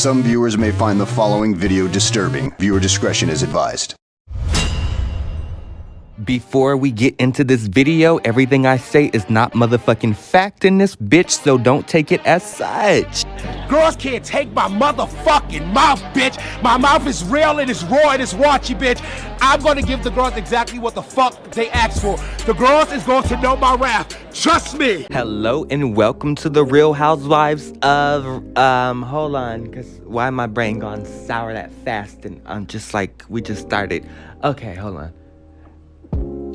Some viewers may find the following video disturbing. Viewer discretion is advised. Before we get into this video, everything I say is not motherfucking fact in this bitch, so don't take it as such. Girls can't take my motherfucking mouth, bitch. My mouth is real, it is raw, it is raunchy, bitch. I'm gonna give the girls exactly what the fuck they asked for. The girls is going to know my wrath. Trust me. Hello and welcome to the Real Housewives of, hold on, cause why my brain gone sour that fast? And I'm just like, we just started. Okay, hold on.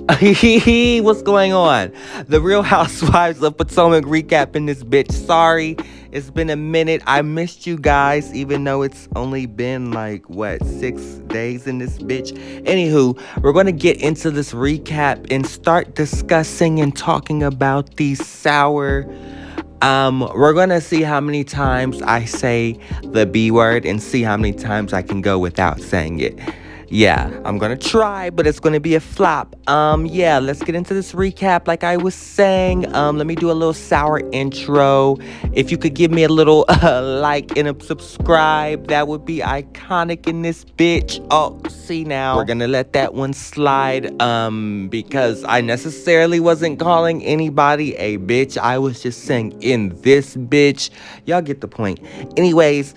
What's going on? The Real Housewives of Potomac recap in this bitch. Sorry, it's been a minute. I missed you guys, even though it's only been like, 6 days in this bitch. Anywho, we're going to get into this recap and start discussing and talking about these sour. We're going to see how many times I say the B word and see how many times I can go without saying it. Yeah, I'm gonna try, but it's gonna be a flop. Yeah, let's get into this recap. Like I was saying, let me do a little sour intro. If you could give me a little like and a subscribe, that would be iconic in this bitch. Oh, see now, we're gonna let that one slide, because I necessarily wasn't calling anybody a bitch. I was just saying in this bitch. Y'all get the point. Anyways,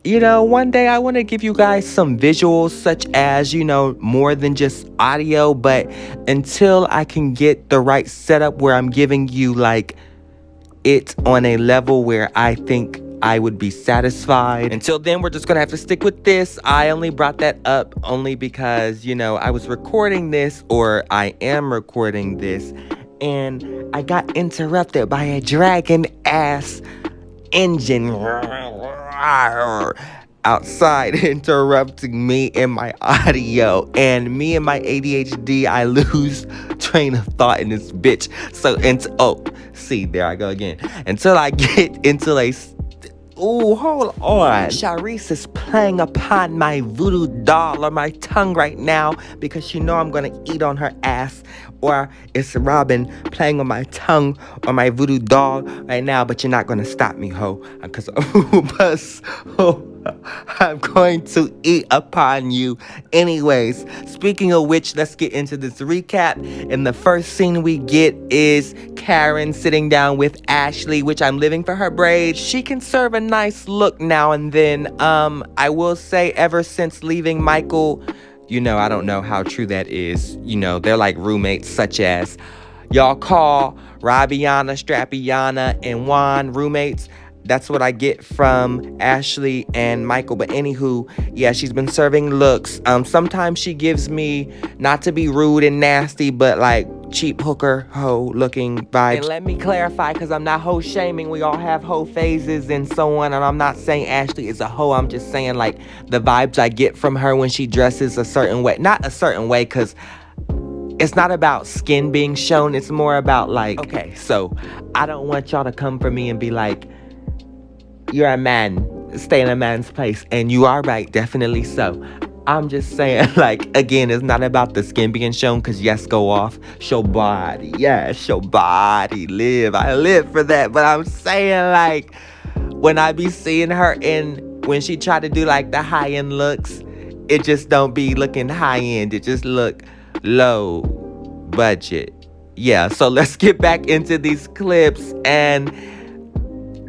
you know, one day I want to give you guys some visuals such as, more than just audio. But until I can get the right setup where I'm giving you like it on a level where I think I would be satisfied. Until then, we're just going to have to stick with this. I only brought that up only because, I was recording this, or I am recording this, and I got interrupted by a dragon ass engine outside interrupting me and my audio, and me and my ADHD, I lose train of thought in this bitch. So see, there I go again. Until I get into hold on. Charisse is playing upon my voodoo doll on my tongue right now because I'm gonna eat on her ass. Or it's Robin playing on my tongue or my voodoo doll right now, but you're not gonna stop me, ho. Because I'm going to eat upon you. Anyways, speaking of which, let's get into this recap. And the first scene we get is Karen sitting down with Ashley, which I'm living for her braids. She can serve a nice look now and then. I will say ever since leaving Michael, I don't know how true that is. They're like roommates, such as y'all call Rabiana, Strappiana, and Juan roommates. That's what I get from Ashley and Michael. But anywho, yeah, she's been serving looks. Sometimes she gives me, not to be rude and nasty, but like cheap hooker hoe looking vibes. And let me clarify, because I'm not hoe shaming. We all have hoe phases and so on. And I'm not saying Ashley is a hoe. I'm just saying like the vibes I get from her when she dresses a certain way. Not a certain way, because it's not about skin being shown. It's more about like, okay, so I don't want y'all to come for me and be like, you're a man, stay in a man's place. And you are right, definitely so. I'm just saying, like, again, it's not about the skin being shown, because yes, go off, show body, yeah, show body, I live for that. But I'm saying, like, when I be seeing her when she try to do like the high-end looks, it just don't be looking high-end, it just look low budget. Yeah, so let's get back into these clips. And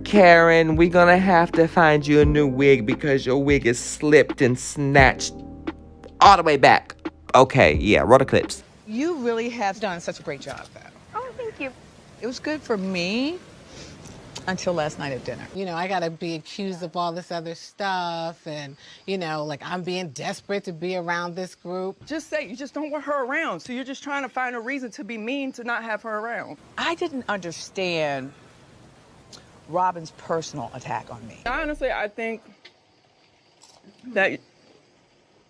Karen, we're gonna have to find you a new wig because your wig is slipped and snatched all the way back. Okay, yeah, roll the clips. You really have done such a great job, though. Oh, thank you. It was good for me until last night at dinner. I gotta be accused of all this other stuff, and, like I'm being desperate to be around this group. Just say you just don't want her around, so you're just trying to find a reason to be mean to not have her around. I didn't understand Robin's personal attack on me. Honestly, I think that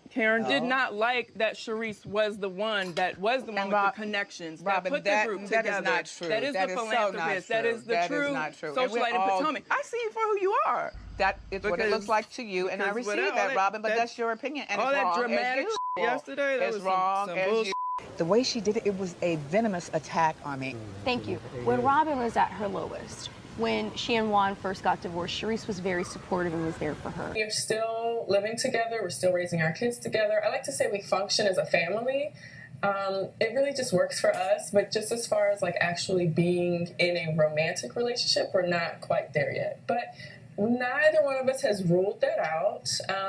Karen did not like that Charisse was the one with the connections that put the group together. That is not true. That is the philanthropist. That is the true socialite in Potomac. I see you for who you are. That is what it looks like to you, and I receive that, Robin, but that's your opinion, and all it's that wrong dramatic as you. Yesterday, that it's was wrong some as bullshit. you. The way she did it, it was a venomous attack on me. Thank you. When Robin was at her lowest, when she and Juan first got divorced, Charisse was very supportive and was there for her. We're still living together. We're still raising our kids together. I like to say we function as a family. It really just works for us, but just as far as like actually being in a romantic relationship, we're not quite there yet. But neither one of us has ruled that out.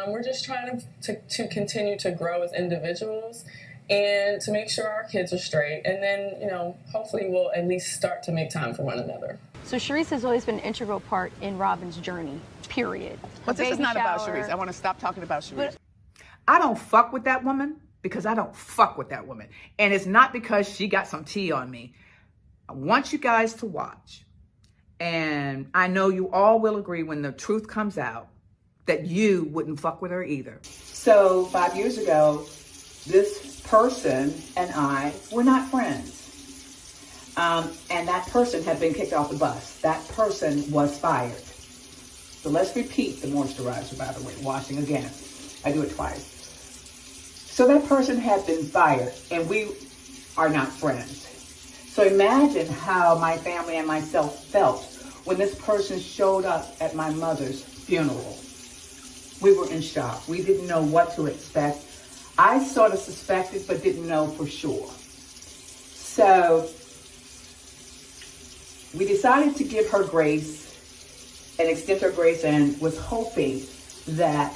We're just trying to continue to grow as individuals and to make sure our kids are straight. And then, you know, hopefully we'll at least start to make time for one another. So Charisse has always been an integral part in Robin's journey, period. But this is not about Charisse. I want to stop talking about Charisse. I don't fuck with that woman because I don't fuck with that woman. And it's not because she got some tea on me. I want you guys to watch. And I know you all will agree when the truth comes out that you wouldn't fuck with her either. So 5 years ago, this person and I were not friends. And that person had been kicked off the bus. That person was fired. So let's repeat the moisturizer, by the way, washing again. I do it twice. So that person had been fired, and we are not friends. So imagine how my family and myself felt when this person showed up at my mother's funeral. We were in shock. We didn't know what to expect. I sort of suspected, but didn't know for sure. So we decided to give her grace and extend her grace, and was hoping that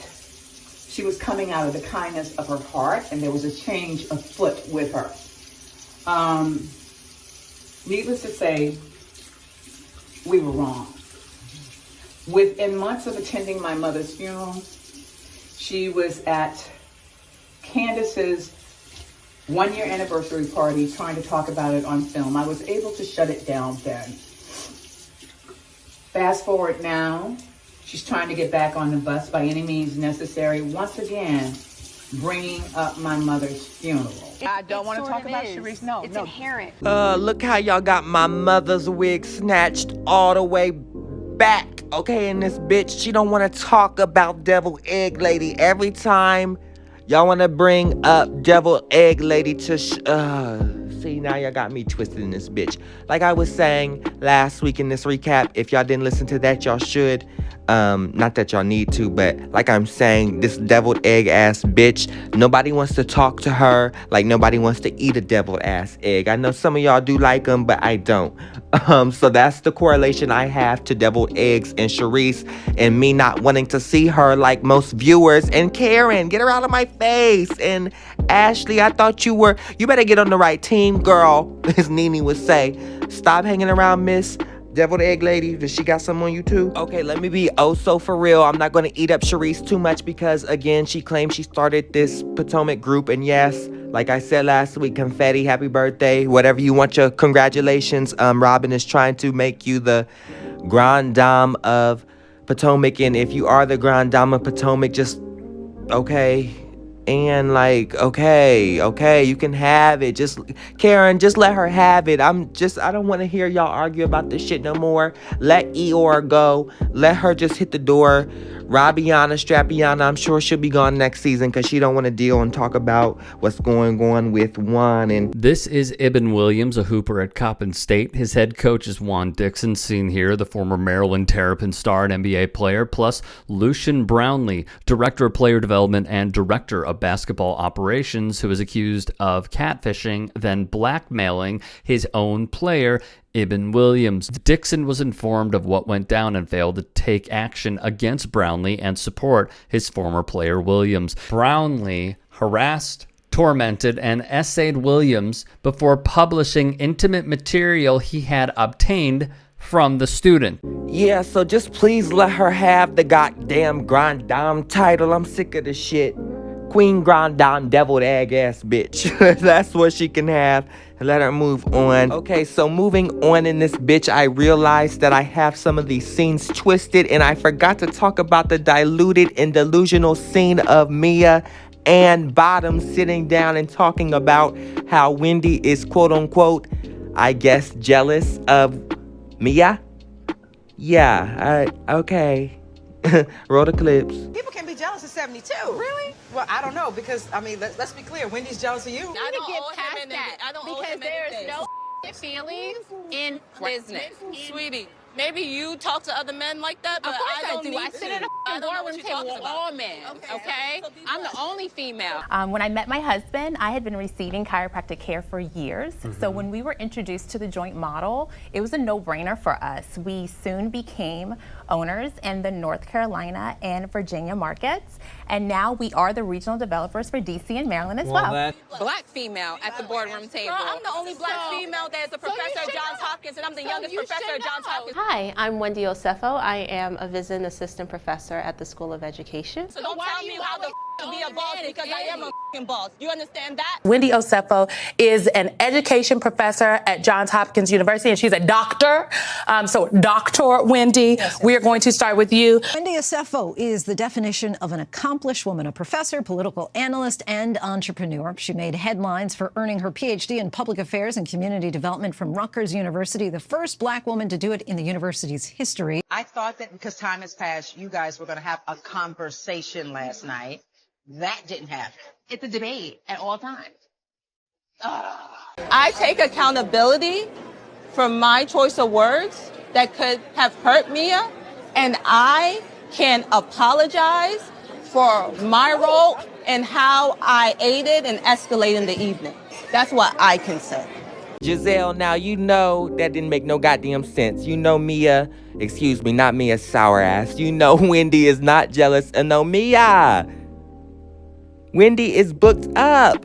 she was coming out of the kindness of her heart and there was a change afoot with her. Needless to say, we were wrong. Within months of attending my mother's funeral, she was at Candace's 1-year anniversary party trying to talk about it on film. I was able to shut it down then. Fast forward now, she's trying to get back on the bus by any means necessary. Once again, bringing up my mother's funeral. I don't want to talk about Charisse. No, it's no. inherent. Look how y'all got my mother's wig snatched all the way back. Okay, and this bitch, she don't want to talk about Devil Egg Lady. Every time y'all want to bring up Devil Egg Lady to see, now y'all got me twisted in this bitch. Like I was saying last week in this recap, if y'all didn't listen to that, y'all should. Not that y'all need to, but like I'm saying, this deviled egg ass bitch, nobody wants to talk to her. Like nobody wants to eat a deviled ass egg. I know some of y'all do like them, but I don't. So that's the correlation I have to deviled eggs and Charisse and me not wanting to see her like most viewers. And Karen, get her out of my face. And Ashley, I thought you better get on the right team, girl, as Nene would say. Stop hanging around Miss Deviled Egg Lady. Does she got some on you too? Okay, let me be oh so for real. I'm not going to eat up Charisse too much because, again, she claims she started this Potomac group. And yes, like I said last week, confetti, happy birthday, whatever you want your congratulations. Robin is trying to make you the Grand Dame of Potomac. And if you are the Grand Dame of Potomac, just, okay. And like, okay, you can have it. Just, Karen, just let her have it. I don't want to hear y'all argue about this shit no more. Let Eeyore go. Let her just hit the door. Rabiana, Strapiana, I'm sure she'll be gone next season because she don't want to deal and talk about what's going on with Juan. And this is Ibn Williams, a hooper at Coppin State. His head coach is Juan Dixon, seen here, the former Maryland Terrapin star and NBA player, plus Lucian Brownlee, director of player development and director of basketball operations, who is accused of catfishing, then blackmailing his own player, Ibn Williams. Dixon was informed of what went down and failed to take action against Brownlee and support his former player Williams. Brownlee harassed, tormented, and essayed Williams before publishing intimate material he had obtained from the student. Yeah, so just please let her have the goddamn Grand Dame title. I'm sick of this shit. Queen Grand Dame deviled egg ass bitch. That's what she can have. Let her move on. Okay, so moving on in this bitch, I realized that I have some of these scenes twisted, and I forgot to talk about the diluted and delusional scene of Mia and Bottom sitting down and talking about how Wendy is quote unquote, I guess, jealous of Mia. Yeah, okay. Roll the clips. People can be jealous of 72. Really? Well, I don't know, because, I mean, let's be clear. Wendy's jealous of you. I don't owe him anything. I don't owe him anything. Because there's no feelings in business. Sweetie, Maybe you talk to other men like that, but Of course I don't do. I need sit to. at a I don't know what boardroom you're table talking with about. all men, okay? So be I'm the blessed. only female. When I met my husband, I had been receiving chiropractic care for years. So when we were introduced to the joint model, it was a no-brainer for us. We soon became owners in the North Carolina and Virginia markets. And now we are the regional developers for DC and Maryland as well. Black female at the boardroom table. Girl, I'm the only black female that's a professor at Johns Hopkins, and I'm the youngest professor at Johns Hopkins. Hi, I'm Wendy Osefo. I am a visiting assistant professor at the School of Education. So don't tell me how to be a boss because I am a boss. You understand that? Wendy Osefo is an education professor at Johns Hopkins University, and she's a doctor. So Dr. Wendy, we are going to start with you. Wendy Osefo is the definition of an accomplished woman, a professor, political analyst, and entrepreneur. She made headlines for earning her PhD in public affairs and community development from Rutgers University, the first black woman to do it in the university's history. I thought that because time has passed, you guys were going to have a conversation last night. That didn't happen. It's a debate at all times. I take accountability for my choice of words that could have hurt Mia, and I can apologize for my role and how I aided and escalated in the evening. That's what I can say. Giselle, now you know that didn't make no goddamn sense. You know Mia, excuse me, not Mia sour ass. You know Wendy is not jealous. And no, Mia. Wendy is booked up.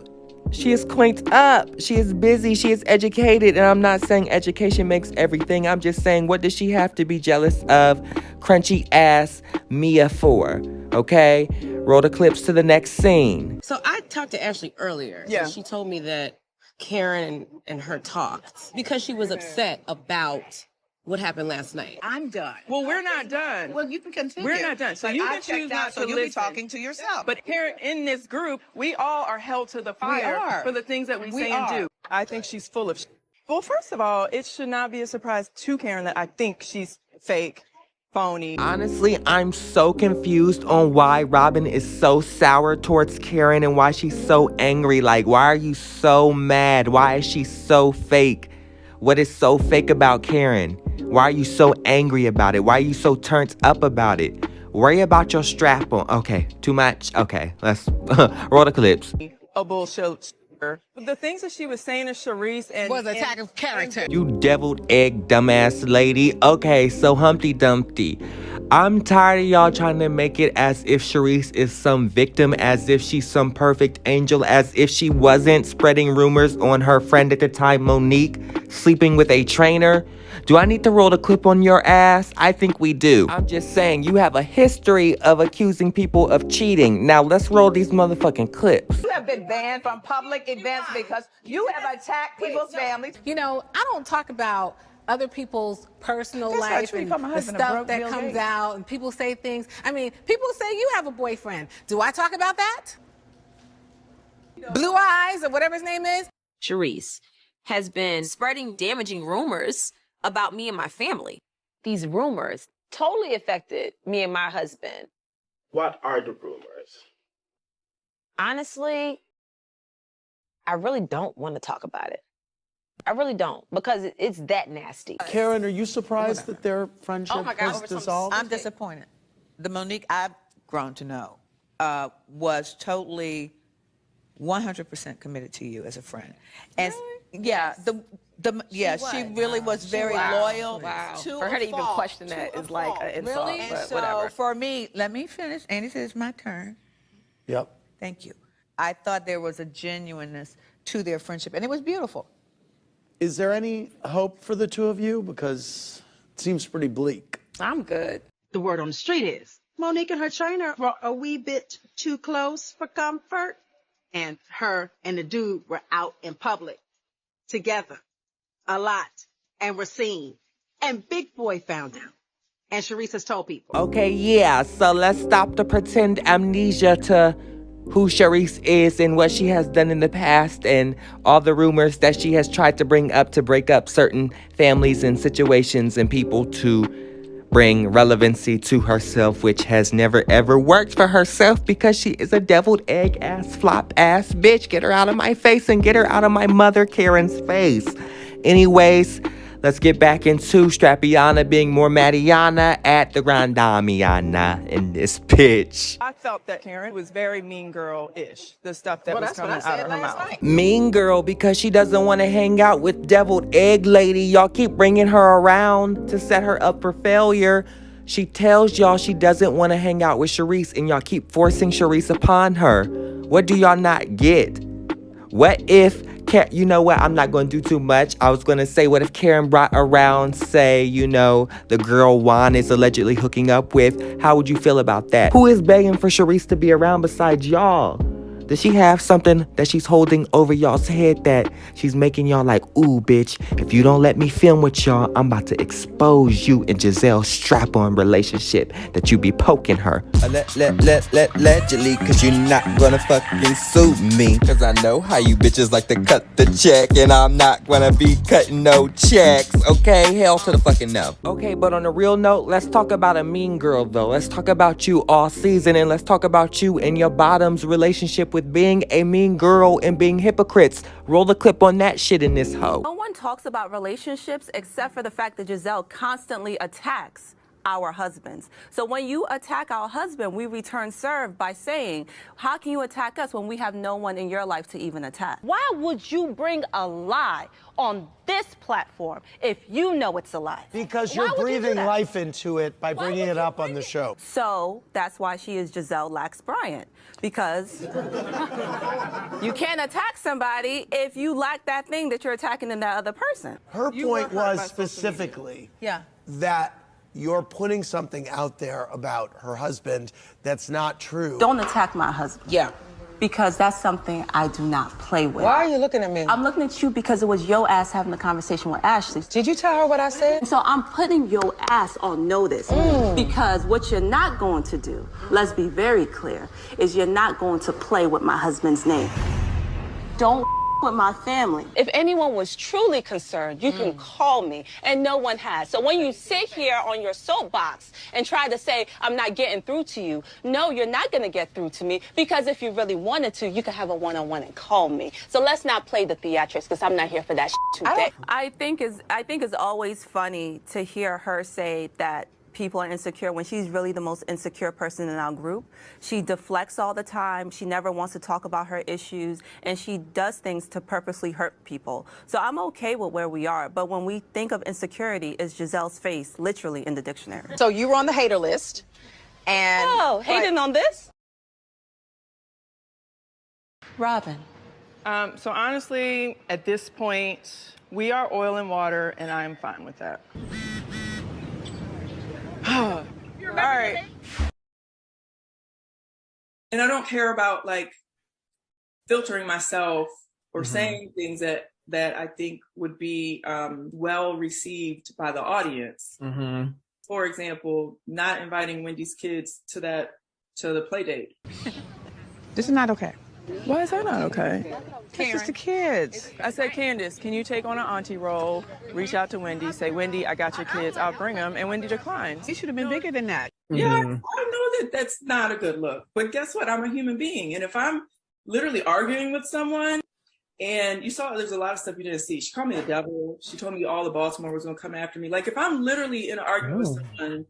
She is quaint up. She is busy. She is educated. And I'm not saying education makes everything. I'm just saying, what does she have to be jealous of crunchy ass Mia for? Okay? Roll the clips to the next scene. So I talked to Ashley earlier. Yeah. And she told me that Karen and her talked because she was upset about what happened last night. I'm done. Well, we're not done. Well, you can continue. We're not done. So But you I can choose checked out, not so to you'll listen. be talking to yourself. But here in this group, we all are held to the fire are. for the things that we say are. and do. I think she's full of Well, first of all, it should not be a surprise to Karen that I think she's fake, phony. Honestly, I'm so confused on why Robin is so sour towards Karen and why she's so angry. Like, why are you so mad? Why is she so fake? What is so fake about Karen? Why are you so angry about it? Why are you so turned up about it? Worry about your strap on. Okay, too much? Okay, let's roll the clips. A bullshit. The things that she was saying to Charisse and Was attack of character. You deviled egg dumbass lady. Okay, so Humpty Dumpty. I'm tired of y'all trying to make it as if Charisse is some victim, as if she's some perfect angel, as if she wasn't spreading rumors on her friend at the time, Monique, sleeping with a trainer. Do I need to roll the clip on your ass? I think we do. I'm just saying, you have a history of accusing people of cheating. Now let's roll these motherfucking clips. You have been banned from public events because you have attacked people's families. You know, I don't talk about other people's personal That's life right. and Become a the husband of stuff broke that Bill comes Gates. out, and people say things. I mean, people say you have a boyfriend. Do I talk about that? Blue Eyes or whatever his name is? Charisse has been spreading damaging rumors about me and my family. These rumors totally affected me and my husband. What are the rumors? Honestly, I really don't want to talk about it. I really don't, because it's that nasty. Karen, are you surprised that their friendship has dissolved? I'm disappointed. The Monique I've grown to know was totally 100% committed to you as a friend. And yeah, she really was very loyal. To For her a to even fault, question that to a is like fault. an insult, Really? but So whatever. for me, let me finish. Andy says it's my turn. Yep. Thank you. I thought there was a genuineness to their friendship, and it was beautiful. Is there any hope for the two of you? Because it seems pretty bleak. I'm good. The word on the street is Monique and her trainer were a wee bit too close for comfort, and her and the dude were out in public together a lot and were seen. And Big Boy found out. And Charisse has told people. Okay, yeah, so let's stop the pretend amnesia to who Charisse is and what she has done in the past and all the rumors that she has tried to bring up to break up certain families and situations and people to bring relevancy to herself, which has never ever worked for herself because she is a deviled egg ass flop ass bitch. Get her out of my face and get her out of my mother Karen's face. Anyways, let's get back into Strapiana being more Mariana at the Grandamiana in this pitch. I felt that Karen was very mean girl-ish, the stuff that was coming out of her mouth. Mean girl because she doesn't want to hang out with deviled egg lady. Y'all keep bringing her around to set her up for failure. She tells y'all she doesn't want to hang out with Charisse, and y'all keep forcing Charisse upon her. What do y'all not get? What if, you know what, I'm not going to do too much. I was going to say, what if Karen brought around, say, you know, the girl Juan is allegedly hooking up with? How would you feel about that? Who is begging for Charisse to be around besides y'all? Does she have something that she's holding over y'all's head that she's making y'all like, ooh, bitch, if you don't let me film with y'all, I'm about to expose you and Giselle's strap-on relationship that you be poking her. Allegedly, cause you're not gonna fucking sue me. Cause I know how you bitches like to cut the check, and I'm not gonna be cutting no checks, okay? Hell to the fucking no. Okay, but on a real note, let's talk about a mean girl, though. Let's talk about you all season, and let's talk about you and your bottom's relationship with being a mean girl and being hypocrites. Roll the clip on that shit in this hoe. No one talks about relationships except for the fact that Giselle constantly attacks our husbands. So when you attack our husband, we return serve by saying, how can you attack us when we have no one in your life to even attack? Why would you bring a lie on this platform if you know it's a lie? Because you're breathing life into it by bringing it up on the show. So that's why she is Giselle Lax Bryant, because you can't attack somebody if you lack that thing that you're attacking in that other person. Her point was specifically that you're putting something out there about her husband that's not true. Don't attack my husband. Yeah. Because that's something I do not play with. Why are you looking at me? I'm looking at you because it was your ass having the conversation with Ashley. Did you tell her what I said? So I'm putting your ass on notice because what you're not going to do, let's be very clear, is you're not going to play with my husband's name. Don't with my family. If anyone was truly concerned, you can call me, and no one has. So when you sit here on your soapbox and try to say, I'm not getting through to you, no, you're not going to get through to me, because if you really wanted to, you could have a one-on-one and call me. So let's not play the theatrics, because I'm not here for that shit today. I think it's always funny to hear her say that people are insecure when she's really the most insecure person in our group. She deflects all the time. She never wants to talk about her issues, and she does things to purposely hurt people. So I'm okay with where we are, but when we think of insecurity, it's Giselle's face literally in the dictionary. So you were on the hater list, and hating on this? Robin. So honestly, at this point, we are oil and water, and I'm fine with that. All right. And I don't care about like filtering myself or saying things that I think would be well received by the audience. For example, not inviting Wendy's kids to the play date. This is not okay. Why is that not okay? It's just the kids. I said, Candace, can you take on an auntie role, reach out to Wendy, say, Wendy, I got your kids, I'll bring them, and Wendy declines. You should have been bigger than that. Yeah, I know that that's not a good look, but guess what? I'm a human being, and if I'm literally arguing with someone, and you saw there's a lot of stuff you didn't see. She called me the devil. She told me all of Baltimore was going to come after me. Like, if I'm literally in an argument with someone,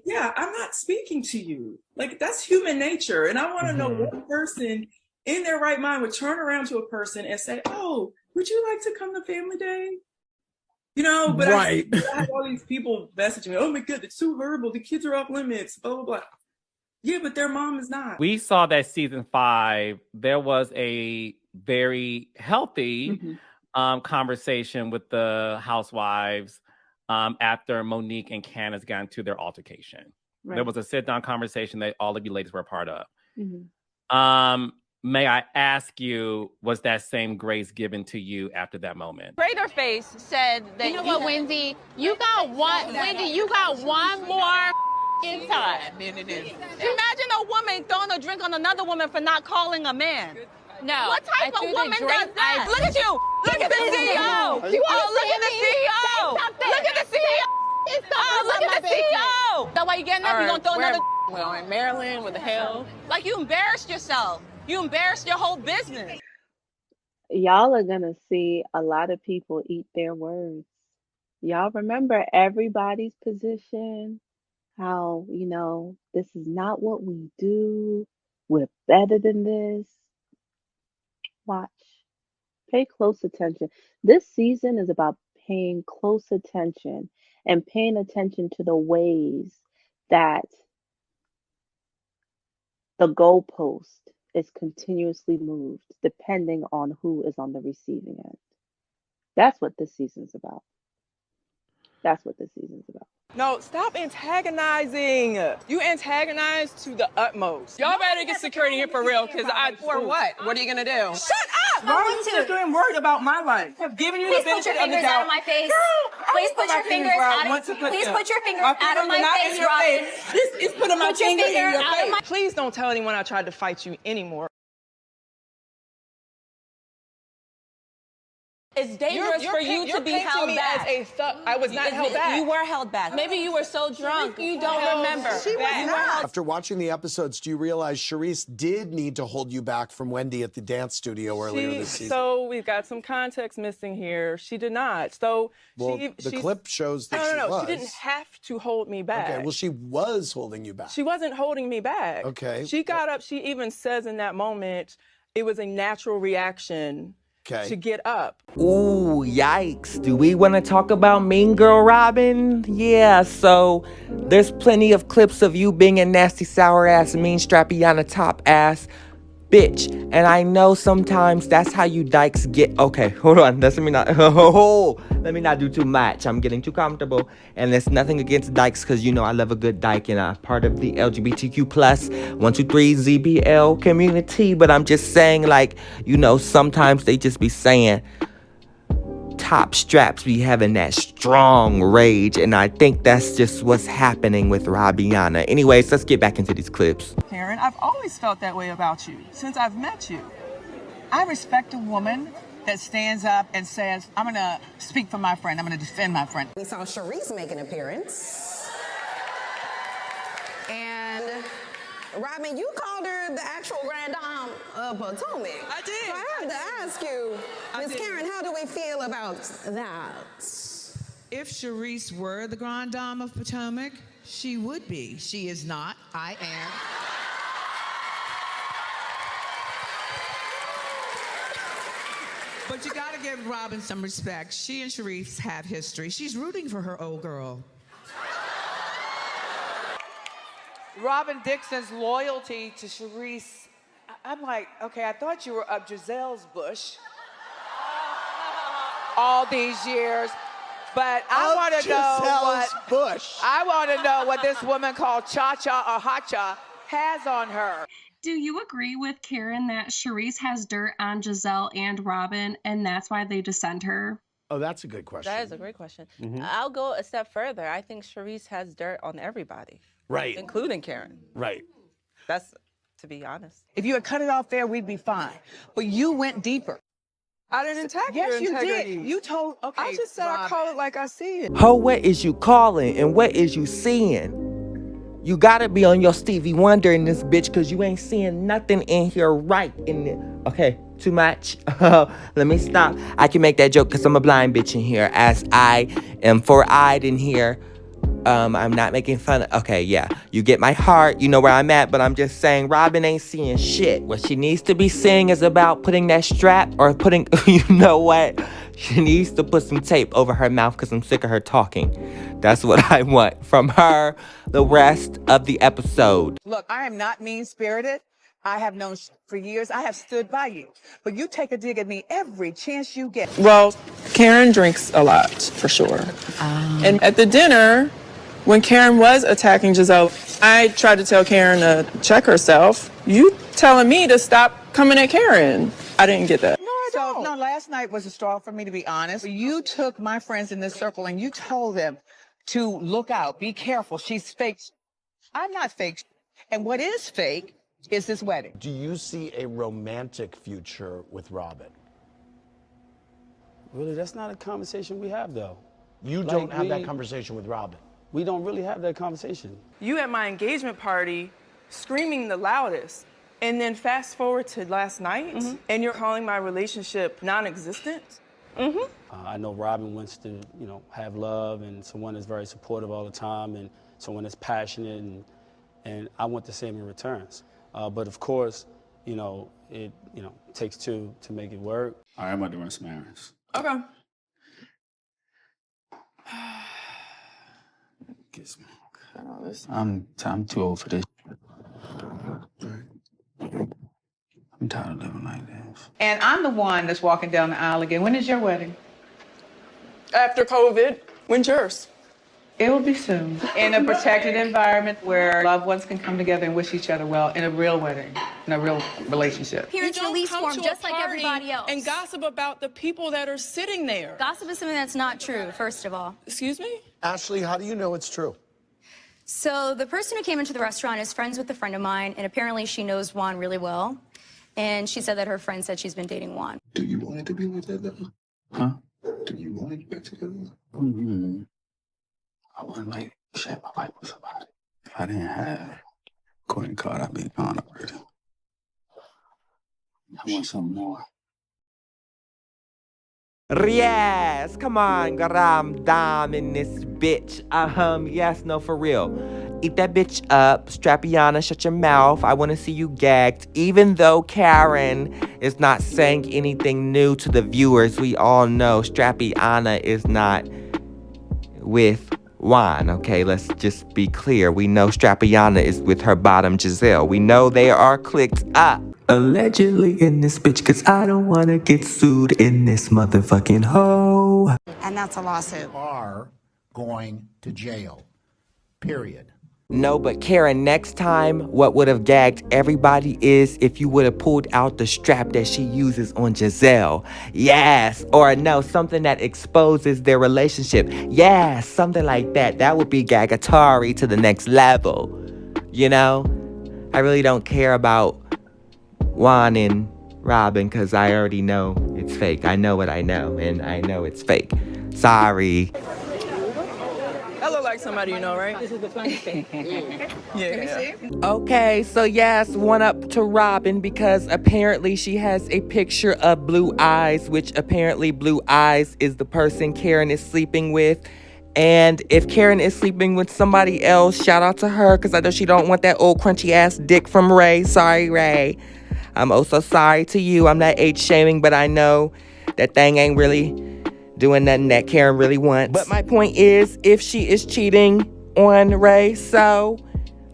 yeah, I'm not speaking to you. Like, that's human nature. And I want to know what person in their right mind would turn around to a person and say, oh, would you like to come to family day? You know, but I have all these people messaging me, oh my God, it's too horrible. The kids are off limits, blah, blah, blah. Yeah, but their mom is not. We saw that season 5, there was a very healthy conversation with the housewives after Monique and Candace got into their altercation. Right. There was a sit-down conversation that all of you ladies were a part of. May I ask you, was that same grace given to you after that moment? Greater Face said that, you know what, Wendy? You got one more time. Imagine a woman throwing a drink on another woman for not calling a man. No. What type of woman does that? Look at you. Look at the CEO. Oh, look at the CEO. Look at the CEO. Oh, look at the CEO. That's why you getting up. You gonna throw another. Well, in Maryland, what the hell? Like, you embarrassed yourself. You embarrassed your whole business. Y'all are gonna see a lot of people eat their words. Y'all remember everybody's position? How, this is not what we do. We're better than this. Watch. Pay close attention. This season is about paying close attention and paying attention to the ways that the goalpost is continuously moved depending on who is on the receiving end. That's what this season's about. That's what this season's about. No, stop antagonizing. You antagonize to the utmost. Y'all better get security here for real, because For what? What are you gonna do? Shut up! Why are you just worried about my life? I've given you the benefit of the doubt. Please put your fingers out of my face. Please put your fingers out of my face, Robin. This is putting my Put your finger in finger your out of face. my- Please don't tell anyone I tried to fight you anymore. It's dangerous for you to be held back. As a thug. I was not held back. You were held back. Maybe you were so drunk you don't remember. She was not. After watching the episodes, do you realize Charisse did need to hold you back from Wendy at the dance studio earlier this season? So we've got some context missing here. She did not. So the clip shows that she was. She didn't have to hold me back. Okay, well, she was holding you back. She wasn't holding me back. Okay. She got up. She even says in that moment, it was a natural reaction to get up. Ooh, yikes. Do we want to talk about Mean Girl Robin? Yeah, so there's plenty of clips of you being a nasty, sour ass, mean, strappy on a top ass bitch. And I know sometimes that's how you dykes get. Okay, hold on. Let me not do too much. I'm getting too comfortable. And there's nothing against dykes because I love a good dyke and I'm part of the LGBTQ plus 123 ZBL community. But I'm just saying, sometimes they just be saying top straps be having that strong rage, and I think that's just what's happening with Robbiana. Anyways, let's get back into these clips. Karen, I've always felt that way about you since I've met you. I respect a woman that stands up and says, I'm going to speak for my friend. I'm going to defend my friend. We saw Charisse make an appearance. And Robin, you called her the actual Grand Dame of Potomac. I did. So I have to ask you, Ms. Karen, how do we feel about that? If Charisse were the Grand Dame of Potomac, she would be. She is not. I am. But you gotta give Robin some respect. She and Charisse have history. She's rooting for her old girl. Robin Dixon's loyalty to Charisse, I'm like, okay, I thought you were up Giselle's bush all these years, but I want to know I want to know what this woman called Cha-Cha or Hacha has on her. Do you agree with Karen that Charisse has dirt on Giselle and Robin, and that's why they descend her? Oh, that's a good question. That is a great question. Mhm. I'll go a step further. I think Charisse has dirt on everybody. Right. Including Karen. Right. That's, to be honest. If you had cut it off there, we'd be fine. But you went deeper. I didn't attack your Yes, you integrity. did. You told, okay, I just said I call it like I see it. Ho, what is you calling and what is you seeing? You gotta be on your Stevie Wonder in this bitch because you ain't seeing nothing in here right in it. Okay, too much. Let me stop. I can make that joke because I'm a blind bitch in here, as I am four-eyed in here. I'm not making fun of, okay, yeah. You get my heart, you know where I'm at, but I'm just saying Robin ain't seeing shit. What she needs to be seeing is about putting that strap or putting, you know what? She needs to put some tape over her mouth because I'm sick of her talking. That's what I want from her the rest of the episode. Look, I am not mean-spirited. I have known for years. I have stood by you. But you take a dig at me every chance you get. Well, Karen drinks a lot, for sure. And at the dinner, when Karen was attacking Giselle, I tried to tell Karen to check herself. You telling me to stop coming at Karen. I didn't get that. No, last night was a straw for me, to be honest. You took my friends in this circle and you told them to look out, be careful. She's fake. I'm not fake. And what is fake is this wedding. Do you see a romantic future with Robin? Really, that's not a conversation we have, though. You don't have that conversation with Robin. We don't really have that conversation. You at my engagement party screaming the loudest. And then fast forward to last night, and you're calling my relationship non-existent? I know Robin wants to, have love and someone that's very supportive all the time and someone that's passionate, and I want the same in returns. But of course, it takes two to make it work. All right, I'm about to run some errands. Okay. Get some. I'm too old for this. I'm tired of living like this. And I'm the one that's walking down the aisle again. When is your wedding? After COVID, when's yours? It will be soon. In a protected environment where loved ones can come together and wish each other well in a real wedding, in a real relationship. Parents release form just like everybody else. And gossip about the people that are sitting there. Gossip is something that's not true, first of all. Excuse me? Ashley, how do you know it's true? So the person who came into the restaurant is friends with a friend of mine, and apparently she knows Juan really well. And she said that her friend said she's been dating Juan. Do you want it to be like that, though? Huh? Do you want to get back together? Mm-hmm. I wouldn't like share my life with somebody. If I didn't have Courtney card, I'd be gone already. I want something more. Yes, come on, garam dam in this bitch. Yes, no, for real. Eat that bitch up. Strappiana, shut your mouth. I want to see you gagged. Even though Karen is not saying anything new to the viewers, we all know Strappiana is not with Juan, okay? Let's just be clear. We know Strappiana is with her bottom Giselle. We know they are clicked up. Allegedly in this bitch, cause I don't wanna get sued in this motherfucking hoe. And that's a lawsuit. Are going to jail. Period. No, but Karen, next time, what would have gagged everybody is if you would have pulled out the strap that she uses on Giselle. Yes. Or no, something that exposes their relationship. Yes, something like that. That would be gagatari to the next level. You know? I really don't care about Juan and Robin because I already know it's fake. I know what I know, and I know it's fake. Sorry. That look like somebody you know, right? This is the fun thing. Yeah. Okay, so yes, one up to Robin because apparently she has a picture of Blue Eyes, which apparently Blue Eyes is the person Karen is sleeping with. And if Karen is sleeping with somebody else, shout out to her because I know she don't want that old crunchy ass dick from Ray. Sorry, Ray. I'm also sorry to you. I'm not age shaming, but I know that thing ain't really doing nothing that Karen really wants. But my point is, if she is cheating on Ray, so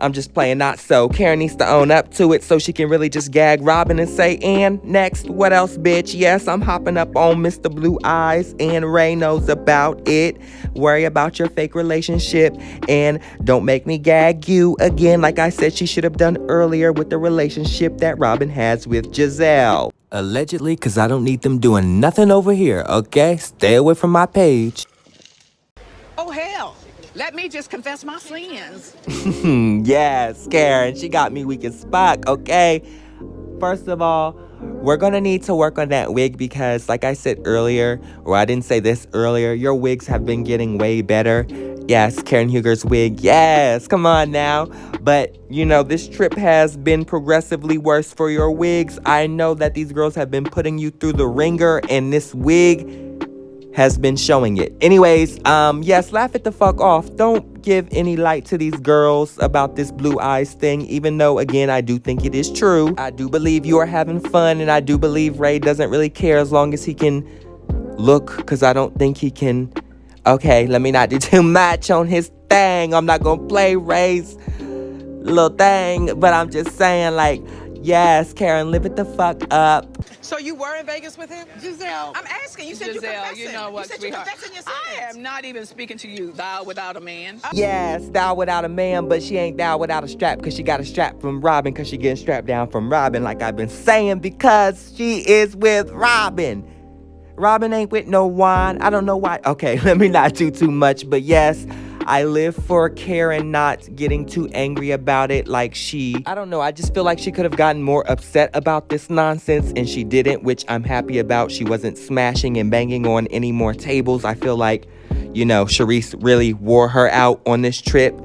I'm just playing not so. Karen needs to own up to it so she can really just gag Robin and say, and next, what else, bitch? Yes, I'm hopping up on Mr. Blue Eyes, and Ray knows about it. Worry about your fake relationship, and don't make me gag you again like I said she should have done earlier with the relationship that Robin has with Giselle. Allegedly, because I don't need them doing nothing over here, okay? Stay away from my page. Oh, hell. Let me just confess my sins. Yes, Karen, she got me weak as fuck, okay? First of all, we're gonna need to work on that wig because, like I said earlier, or I didn't say this earlier, your wigs have been getting way better. Yes, Karen Huger's wig, yes, come on now. But, you know, this trip has been progressively worse for your wigs. I know that these girls have been putting you through the ringer, and this wig has been showing it. Anyways, yes, laugh it the fuck off. Don't give any light to these girls about this Blue Eyes thing, even though, again, I do think it is true. I do believe you are having fun, and I do believe Ray doesn't really care as long as he can look, because I don't think he can. Okay, let me not do too much on his thing. I'm not gonna play Ray's little thing, but I'm just saying, like, yes, Karen, live it the fuck up. So you were in Vegas with him? Giselle. I'm asking. You said Giselle, you confessing. you know what, You said sweetheart? you confessing your I sins. am not even speaking to you, thou without a man. Yes, thou without a man, but she ain't thou without a strap because she got a strap from Robin because she getting strapped down from Robin, like I've been saying, because she is with Robin. Robin ain't with no Juan. I don't know why. Okay, let me not do too much, but yes, I live for Karen not getting too angry about it like I don't know, I just feel like she could have gotten more upset about this nonsense and she didn't, which I'm happy about. She wasn't smashing and banging on any more tables. I feel like, you know, Charisse really wore her out on this trip.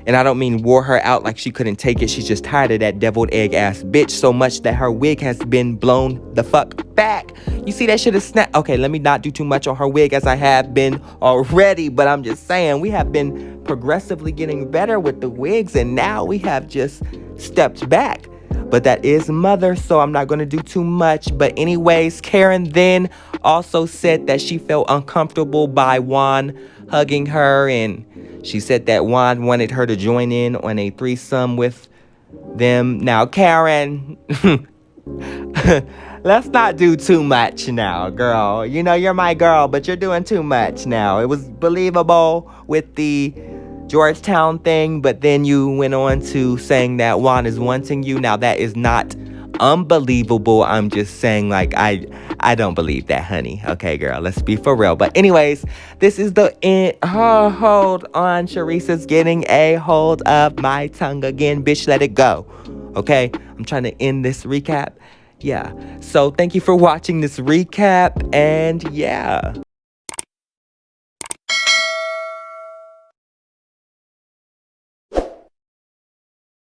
And I don't mean wore her out like she couldn't take it. She's just tired of that deviled egg ass bitch so much that her wig has been blown the fuck back. You see that shit is snap. Okay, let me not do too much on her wig as I have been already, but I'm just saying we have been progressively getting better with the wigs, and now we have just stepped back. But that is mother, so I'm not going to do too much. But anyways, Karen then also said that she felt uncomfortable by Juan hugging her, and she said that Juan wanted her to join in on a threesome with them. Now, Karen, let's not do too much now, girl. You know, you're my girl, but you're doing too much now. It was believable with the Georgetown thing, but then you went on to saying that Juan is wanting you. Now, that is not unbelievable. I'm just saying, like, I don't believe that, honey. Okay, girl, let's be for real. But anyways, this is the end. Oh, hold on. Charisse is getting a hold of my tongue again. Bitch, let it go. Okay, I'm trying to end this recap. Yeah, so thank you for watching this recap, and yeah.